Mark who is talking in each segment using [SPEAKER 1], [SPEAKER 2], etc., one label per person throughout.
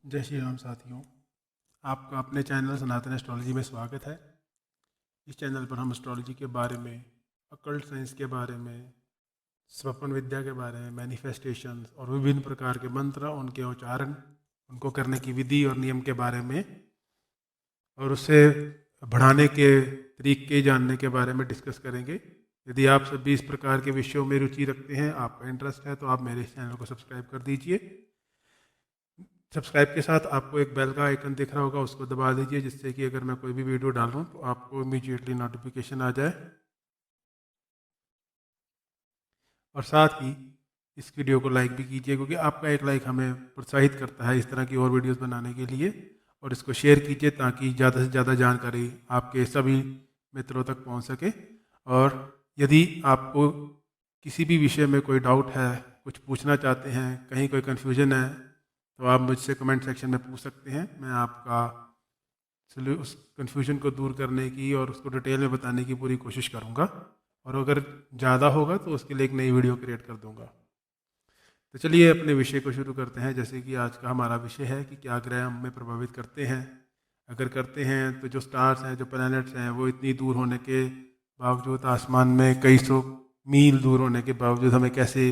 [SPEAKER 1] जय श्री राम साथियों, आपका अपने चैनल सनातन एस्ट्रोलॉजी में स्वागत है। इस चैनल पर हम एस्ट्रोलॉजी के बारे में, अकल्ट साइंस के बारे में, स्वप्न विद्या के बारे में, मैनिफेस्टेशंस और विभिन्न प्रकार के मंत्र, उनके उच्चारण, उनको करने की विधि और नियम के बारे में और उससे बढ़ाने के तरीके जानने के बारे में डिस्कस करेंगे। यदि आप सभी इस प्रकार के विषयों में रुचि रखते हैं, आपका इंटरेस्ट है, तो आप मेरे इस चैनल को सब्सक्राइब कर दीजिए। सब्सक्राइब के साथ आपको एक बेल का आइकन दिख रहा होगा, उसको दबा दीजिए, जिससे कि अगर मैं कोई भी वीडियो डालूं तो आपको इमीडिएटली नोटिफिकेशन आ जाए। और साथ ही इस वीडियो को लाइक भी कीजिए, क्योंकि आपका एक लाइक हमें प्रोत्साहित करता है इस तरह की और वीडियोस बनाने के लिए। और इसको शेयर कीजिए ताकि ज़्यादा से ज़्यादा जानकारी आपके सभी मित्रों तक पहुंच सके। और यदि आपको किसी भी विषय में कोई डाउट है, कुछ पूछना चाहते हैं, कहीं कोई कन्फ्यूजन है, तो आप मुझसे कमेंट सेक्शन में पूछ सकते हैं। मैं आपका उस कन्फ्यूजन को दूर करने की और उसको डिटेल में बताने की पूरी कोशिश करूँगा। और अगर ज़्यादा होगा तो उसके लिए एक नई वीडियो क्रिएट कर दूँगा। तो चलिए अपने विषय को शुरू करते हैं। जैसे कि आज का हमारा विषय है कि क्या ग्रह हमें प्रभावित करते हैं। अगर करते हैं तो जो स्टार्स हैं, जो प्लैनेट्स हैं, वो इतनी दूर होने के बावजूद, आसमान में कई सौ मील दूर होने के बावजूद हमें कैसे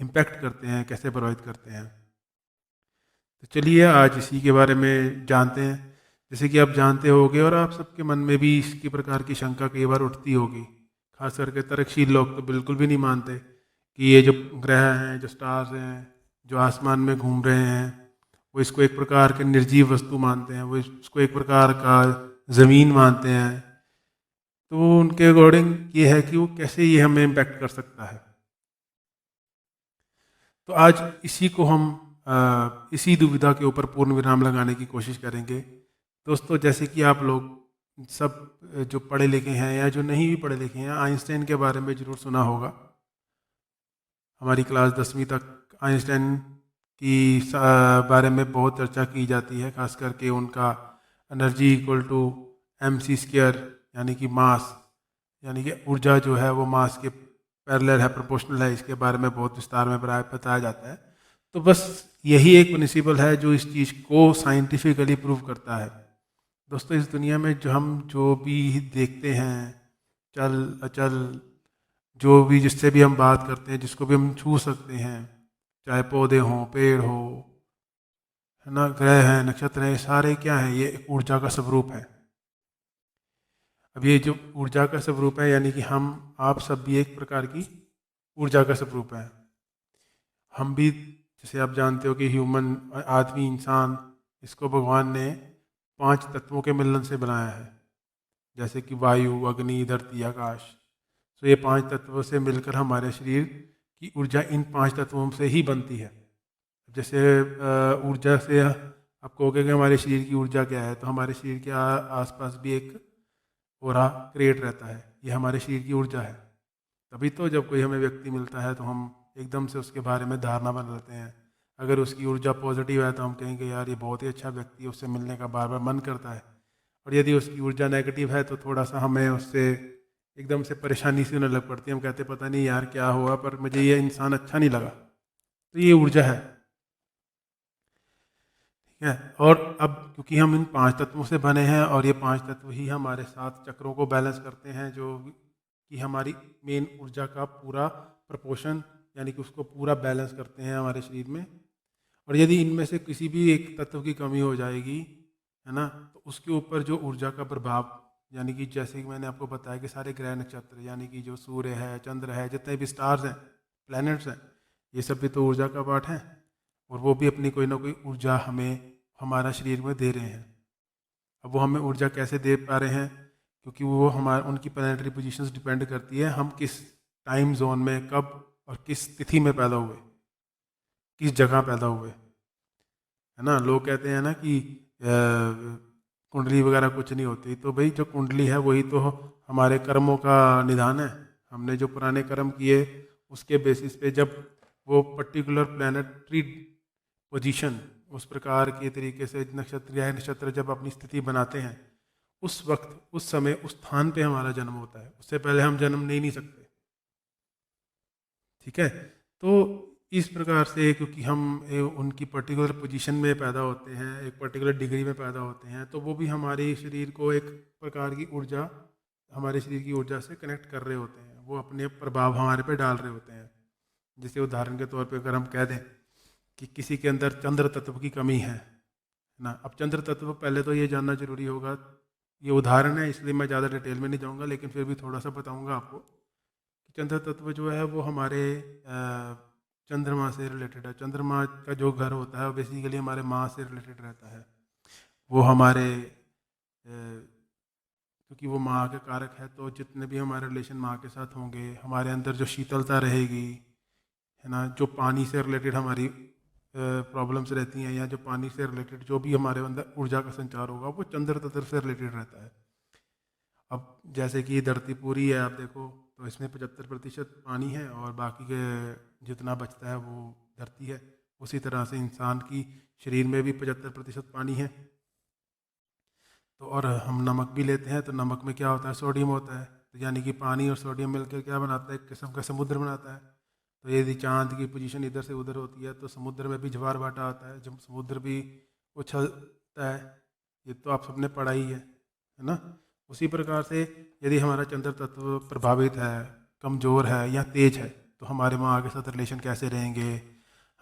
[SPEAKER 1] इम्पैक्ट करते हैं, कैसे प्रभावित करते हैं। तो चलिए आज इसी के बारे में जानते हैं। जैसे कि आप जानते होंगे और आप सबके मन में भी इसकी प्रकार की शंका कई बार उठती होगी। खास करके तर्कशील लोग तो बिल्कुल भी नहीं मानते कि ये जो ग्रह हैं, जो स्टार्स हैं, जो आसमान में घूम रहे हैं, वो इसको एक प्रकार के निर्जीव वस्तु मानते हैं, वो इसको एक प्रकार का ज़मीन मानते हैं। तो उनके अकॉर्डिंग ये है कि वो कैसे ये हमें इम्पेक्ट कर सकता है। तो आज इसी को हम इसी दुविधा के ऊपर पूर्ण विराम लगाने की कोशिश करेंगे। दोस्तों, जैसे कि आप लोग सब जो पढ़े लिखे हैं या जो नहीं भी पढ़े लिखे हैं, आइंस्टाइन के बारे में ज़रूर सुना होगा। हमारी क्लास 10वीं तक आइंस्टाइन की बारे में बहुत चर्चा की जाती है। खास करके उनका एनर्जी इक्वल टू mc², यानी कि मास, यानी कि ऊर्जा जो है वो मास के पैरेलल है, प्रोपोर्शनल है। इसके बारे में बहुत विस्तार में बताया जाता है। तो बस यही एक प्रिंसिपल है जो इस चीज़ को साइंटिफिकली प्रूव करता है। दोस्तों, इस दुनिया में जो भी देखते हैं, चल अचल, जो भी जिससे भी हम बात करते हैं, जिसको भी हम छू सकते हैं, चाहे पौधे हों, पेड़ हो, है ना, ग्रह हैं, नक्षत्र हैं, सारे क्या हैं, ये एक ऊर्जा का स्वरूप है। अब ये जो ऊर्जा का स्वरूप है, यानी कि आप सब भी एक प्रकार की ऊर्जा का स्वरूप है। हम भी, जैसे आप जानते हो कि ह्यूमन, आदमी, इंसान, इसको भगवान ने 5 तत्वों के मिलन से बनाया है। जैसे कि वायु, अग्नि, धरती, आकाश। तो ये 5 तत्वों से मिलकर हमारे शरीर की ऊर्जा इन 5 तत्वों से ही बनती है। जैसे ऊर्जा से आप कहोगे कि हमारे शरीर की ऊर्जा क्या है, तो हमारे शरीर के आसपास भी एक ऑरा क्रिएट रहता है। ये हमारे शरीर की ऊर्जा है। तभी तो जब कोई हमें व्यक्ति मिलता है तो हम एकदम से उसके बारे में धारणा बना लेते हैं। अगर उसकी ऊर्जा पॉजिटिव है तो हम कहेंगे यार ये बहुत ही अच्छा व्यक्ति है, उससे मिलने का बार बार मन करता है। और यदि उसकी ऊर्जा नेगेटिव है तो थोड़ा सा हमें उससे एकदम से परेशानी सी होने लग पड़ती है। हम कहते पता नहीं यार क्या हुआ, पर मुझे ये इंसान अच्छा नहीं लगा। तो ये ऊर्जा है, ठीक है। और अब क्योंकि हम इन 5 तत्वों से बने हैं और ये 5 तत्व ही हमारे 7 चक्रों को बैलेंस करते हैं, जो कि हमारी मेन ऊर्जा का पूरा प्रपोर्शन, यानी कि उसको पूरा बैलेंस करते हैं हमारे शरीर में। और यदि इनमें से किसी भी एक तत्व की कमी हो जाएगी, है ना, तो उसके ऊपर जो ऊर्जा का प्रभाव, यानी कि जैसे कि मैंने आपको बताया कि सारे ग्रह नक्षत्र, यानी कि जो सूर्य है, चंद्र है, जितने भी स्टार्स हैं, प्लैनेट्स हैं, ये सब भी तो ऊर्जा का पार्ट है। और वो भी अपनी कोई ना कोई ऊर्जा हमें हमारा शरीर में दे रहे हैं। अब वो हमें ऊर्जा कैसे दे पा रहे हैं, क्योंकि वो उनकी प्लैनेटरी पोजीशंस डिपेंड करती है हम किस टाइम जोन में, कब और किस तिथि में पैदा हुए, किस जगह पैदा हुए, है ना। लोग कहते हैं ना कि कुंडली वगैरह कुछ नहीं होती। तो भाई जो कुंडली है वही तो हमारे कर्मों का निदान है। हमने जो पुराने कर्म किए उसके बेसिस पे जब वो पर्टिकुलर प्लैनेटरी पोजीशन उस प्रकार के तरीके से नक्षत्र जब अपनी स्थिति बनाते हैं, उस वक्त, उस समय, उस स्थान पे हमारा जन्म होता है। उससे पहले हम जन्म नहीं सकते, ठीक है। तो इस प्रकार से क्योंकि हम उनकी पर्टिकुलर पोजीशन में पैदा होते हैं, एक पर्टिकुलर डिग्री में पैदा होते हैं, तो वो भी हमारे शरीर को एक प्रकार की ऊर्जा, हमारे शरीर की ऊर्जा से कनेक्ट कर रहे होते हैं, वो अपने प्रभाव हमारे पे डाल रहे होते हैं। जैसे उदाहरण के तौर पे अगर हम कह दें कि किसी के अंदर चंद्र तत्व की कमी है ना। अब चंद्र तत्व पहले तो ये जानना जरूरी होगा, ये उदाहरण है इसलिए मैं ज़्यादा डिटेल में नहीं जाऊँगा, लेकिन फिर भी थोड़ा सा बताऊँगा आपको कि चंद्र तत्व जो है वो हमारे चंद्रमा से रिलेटेड है। चंद्रमा का जो घर होता है वो बेसिकली हमारे माँ से रिलेटेड रहता है। वो हमारे क्योंकि वो माँ के कारक है, तो जितने भी हमारे रिलेशन माँ के साथ होंगे, हमारे अंदर जो शीतलता रहेगी, है ना, जो पानी से रिलेटेड हमारी प्रॉब्लम्स रहती हैं, या जो पानी से रिलेटेड जो भी हमारे अंदर ऊर्जा का संचार होगा, वो चंद्र तत्व से रिलेटेड रहता है। अब जैसे कि धरती पूरी है, आप देखो तो इसमें 75% पानी है और बाकी के जितना बचता है वो धरती है। उसी तरह से इंसान की शरीर में भी 75% पानी है। तो और हम नमक भी लेते हैं, तो नमक में क्या होता है, सोडियम होता है। तो यानी कि पानी और सोडियम मिलकर क्या बनाता है, एक किस्म का समुद्र बनाता है। तो यदि चांद की पोजीशन इधर से उधर होती है तो समुद्र में भी ज्वार भाटा आता है, जब समुद्र भी उछलता है। ये तो आप सबने पढ़ा ही है ना। उसी प्रकार से यदि हमारा चंद्र तत्व प्रभावित है, कमज़ोर है या तेज है, तो हमारे माँ के साथ रिलेशन कैसे रहेंगे,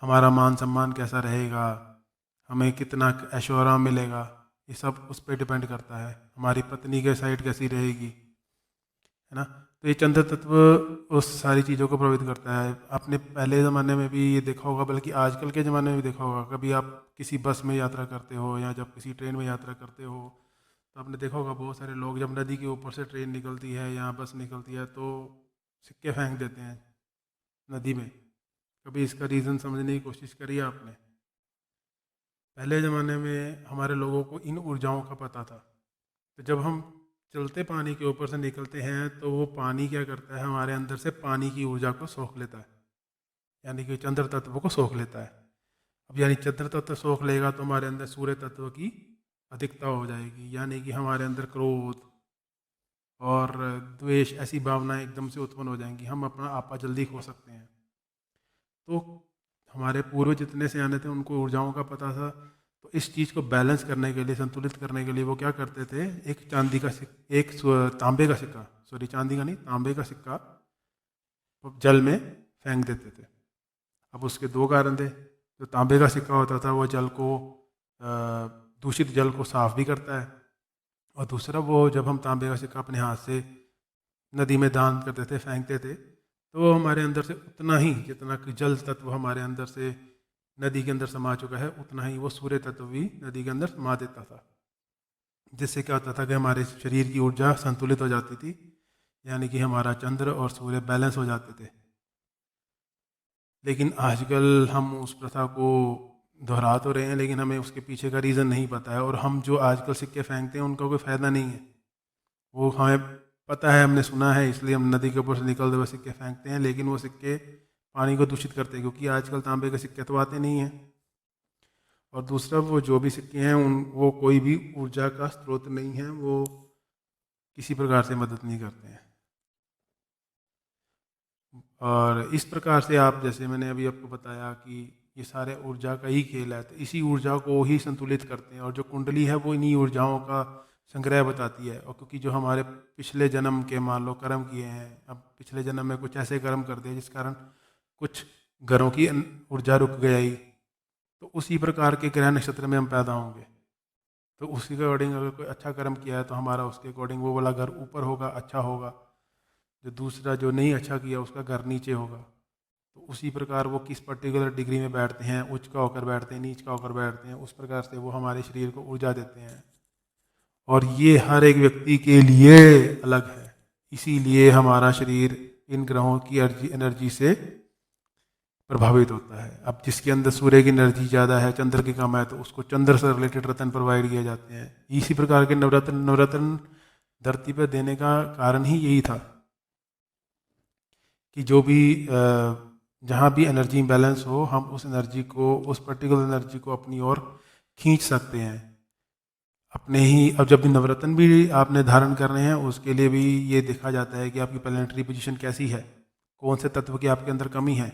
[SPEAKER 1] हमारा मान सम्मान कैसा रहेगा, हमें कितना ऐशो आराम मिलेगा, ये सब उस पर डिपेंड करता है। हमारी पत्नी के साइड कैसी रहेगी, है ना। तो ये चंद्र तत्व उस सारी चीज़ों को प्रभावित करता है। आपने पहले ज़माने में भी ये देखा होगा, बल्कि आजकल के ज़माने में भी देखा होगा। कभी आप किसी बस में यात्रा करते हो या जब किसी ट्रेन में यात्रा करते हो, तो आपने देखा होगा बहुत सारे लोग जब नदी के ऊपर से ट्रेन निकलती है या बस निकलती है तो सिक्के फेंक देते हैं नदी में। कभी इसका रीज़न समझने की कोशिश करी आपने? पहले ज़माने में हमारे लोगों को इन ऊर्जाओं का पता था। तो जब हम चलते पानी के ऊपर से निकलते हैं तो वो पानी क्या करता है, हमारे अंदर से पानी की ऊर्जा को सोख लेता है, यानी कि चंद्र तत्व को सोख लेता है। अब यानी चंद्र तत्व सोख लेगा तो हमारे अंदर सूर्य तत्व की अधिकता हो जाएगी, यानी कि हमारे अंदर क्रोध और द्वेष ऐसी भावनाएं एकदम से उत्पन्न हो जाएंगी, हम अपना आपा जल्दी खो सकते हैं। तो हमारे पूर्वज जितने से आने थे उनको ऊर्जाओं का पता था। तो इस चीज़ को बैलेंस करने के लिए, संतुलित करने के लिए वो क्या करते थे, एक चांदी का सिक्का, एक तांबे का सिक्का, सॉरी चांदी का नहीं, तांबे का सिक्का जल में फेंक देते थे। अब उसके दो कारण थे। जो तांबे का सिक्का होता था वो जल को दूषित जल को साफ भी करता है, और दूसरा वो जब हम तांबे का सिक्का अपने हाथ से नदी में दान करते थे, फेंकते थे, तो हमारे अंदर से उतना ही, जितना कि जल तत्व हमारे अंदर से नदी के अंदर समा चुका है, उतना ही वो सूर्य तत्व भी नदी के अंदर समा देता था। जिससे क्या होता था कि हमारे शरीर की ऊर्जा संतुलित हो जाती थी, यानी कि हमारा चंद्र और सूर्य बैलेंस हो जाते थे। लेकिन आजकल हम उस प्रथा को दोहरा तो रहे हैं, लेकिन हमें उसके पीछे का रीज़न नहीं पता है। और हम जो आजकल सिक्के फेंकते हैं उनका कोई फ़ायदा नहीं है। वो हमें पता है, हमने सुना है, इसलिए हम नदी के ऊपर से निकलते हुए सिक्के फेंकते हैं, लेकिन वो सिक्के पानी को दूषित करते हैं, क्योंकि आजकल तांबे के सिक्के तो आते नहीं हैं। और दूसरा, वो जो भी सिक्के हैं वो कोई भी ऊर्जा का स्रोत नहीं है, वो किसी प्रकार से मदद नहीं करते हैं। और इस प्रकार से आप, जैसे मैंने अभी आपको बताया कि ये सारे ऊर्जा का ही खेल है, तो इसी ऊर्जा को ही संतुलित करते हैं। और जो कुंडली है वो इन्हीं ऊर्जाओं का संग्रह बताती है। और क्योंकि जो हमारे पिछले जन्म के मान लो कर्म किए हैं, अब पिछले जन्म में कुछ ऐसे कर्म कर दिए जिस कारण कुछ घरों की ऊर्जा रुक गई, तो उसी प्रकार के ग्रह नक्षत्र में हम पैदा होंगे। तो उसी के अकॉर्डिंग अगर कोई अच्छा कर्म किया है तो हमारा उसके अकॉर्डिंग वो वाला घर ऊपर होगा, अच्छा होगा। जो दूसरा जो नहीं अच्छा किया उसका घर नीचे होगा। तो उसी प्रकार वो किस पर्टिकुलर डिग्री में बैठते हैं, उच्च का होकर बैठते हैं, नीच का होकर बैठते हैं, उस प्रकार से वो हमारे शरीर को ऊर्जा देते हैं। और ये हर एक व्यक्ति के लिए अलग है, इसीलिए हमारा शरीर इन ग्रहों की एनर्जी से प्रभावित होता है। अब जिसके अंदर सूर्य की एनर्जी ज़्यादा है, चंद्र की कम है, तो उसको चंद्र से रिलेटेड रत्न प्रोवाइड किए जाते हैं। इसी प्रकार के नवरत्न धरती पर देने का कारण ही यही था कि जो भी जहाँ भी एनर्जी बैलेंस हो, हम उस एनर्जी को, उस पर्टिकुलर एनर्जी को अपनी ओर खींच सकते हैं अपने ही। अब जब भी नवरत्न भी आपने धारण करने हैं, उसके लिए भी ये देखा जाता है कि आपकी प्लैनेटरी पोजीशन कैसी है, कौन से तत्व की आपके अंदर कमी है,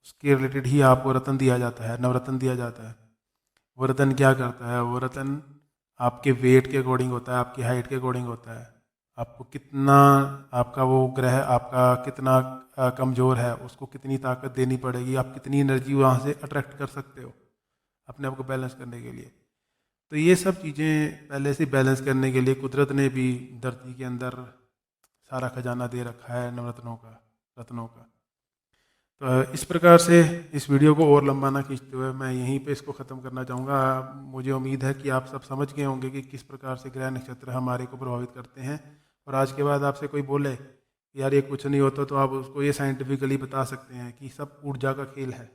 [SPEAKER 1] उसके रिलेटेड ही आपको रत्न दिया जाता है, नवरत्न दिया जाता है। वो रत्न क्या करता है? वो रत्न आपके वेट के अकॉर्डिंग होता है, आपकी हाइट के अकॉर्डिंग होता है, आपको कितना, आपका वो ग्रह आपका कितना कमज़ोर है, उसको कितनी ताकत देनी पड़ेगी, आप कितनी एनर्जी वहाँ से अट्रैक्ट कर सकते हो अपने आप को बैलेंस करने के लिए। तो ये सब चीज़ें पहले से बैलेंस करने के लिए कुदरत ने भी धरती के अंदर सारा खजाना दे रखा है नवरत्नों का, रत्नों का। तो इस प्रकार से इस वीडियो को और लंबा ना खींचते हुए मैं यहीं पे इसको ख़त्म करना चाहूँगा। मुझे उम्मीद है कि आप सब समझ गए होंगे कि किस प्रकार से ग्रह नक्षत्र हमारे को प्रभावित करते हैं। और आज के बाद आपसे कोई बोले यार ये कुछ नहीं होता, तो आप उसको ये साइंटिफिकली बता सकते हैं कि सब ऊर्जा का खेल है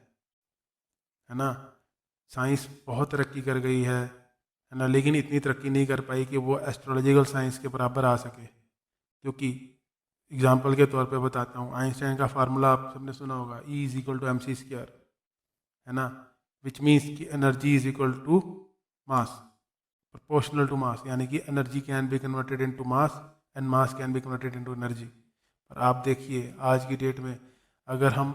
[SPEAKER 1] ना। साइंस बहुत तरक्की कर गई है ना, लेकिन इतनी तरक्की नहीं कर पाई कि वो एस्ट्रोलॉजिकल साइंस के बराबर आ सके। क्योंकि एग्जाम्पल के तौर पे बताता हूँ, आइंस्टाइन का फार्मूला आप सबने सुना होगा, E=mc², है ना, विच मीन्स कि energy is equal to mass proportional to mass, यानी कि energy can be converted into mass and mass can be converted into energy. पर आप देखिए आज की डेट में अगर हम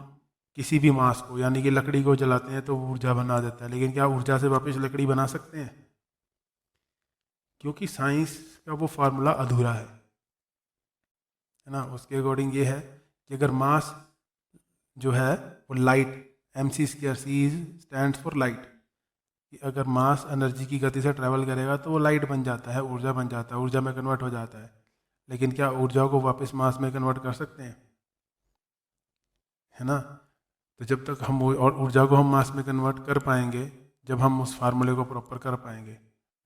[SPEAKER 1] किसी भी मास को यानी कि लकड़ी को जलाते हैं तो ऊर्जा बना देता है, लेकिन क्या ऊर्जा से वापस लकड़ी बना सकते हैं? क्योंकि साइंस का वो फार्मूला अधूरा है ना। उसके अकॉर्डिंग ये है कि अगर मास जो है वो light, mc², C stand for light, अगर मास एनर्जी की गति से ट्रैवल करेगा तो वो लाइट बन जाता है, ऊर्जा बन जाता है, ऊर्जा में कन्वर्ट हो जाता है। लेकिन क्या ऊर्जा को वापस मास में कन्वर्ट कर सकते हैं? है ना। तो जब तक हम और ऊर्जा को हम मास में कन्वर्ट कर पाएंगे जब हम उस फार्मूले को प्रॉपर कर पाएंगे,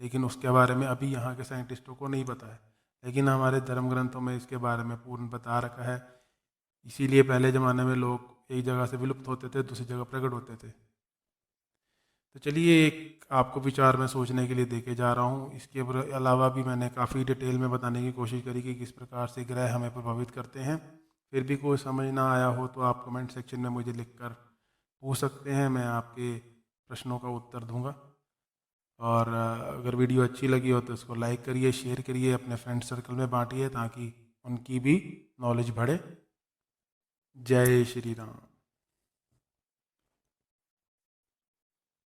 [SPEAKER 1] लेकिन उसके बारे में अभी यहाँ के साइंटिस्टों को नहीं पता है। लेकिन हमारे धर्म ग्रंथों में इसके बारे में पूर्ण बता रखा है। इसीलिए पहले ज़माने में लोग एक जगह से विलुप्त होते थे, दूसरी जगह प्रकट होते थे। तो चलिए एक आपको विचार में सोचने के लिए देके जा रहा हूँ। इसके अलावा भी मैंने काफ़ी डिटेल में बताने की कोशिश करी कि किस प्रकार से ग्रह हमें प्रभावित करते हैं। फिर भी कोई समझ ना आया हो तो आप कमेंट सेक्शन में मुझे लिखकर पूछ सकते हैं, मैं आपके प्रश्नों का उत्तर दूंगा। और अगर वीडियो अच्छी लगी हो तो इसको लाइक करिए, शेयर करिए, अपने फ्रेंड सर्कल में बांटिए ताकि उनकी भी नॉलेज बढ़े। जय श्री राम।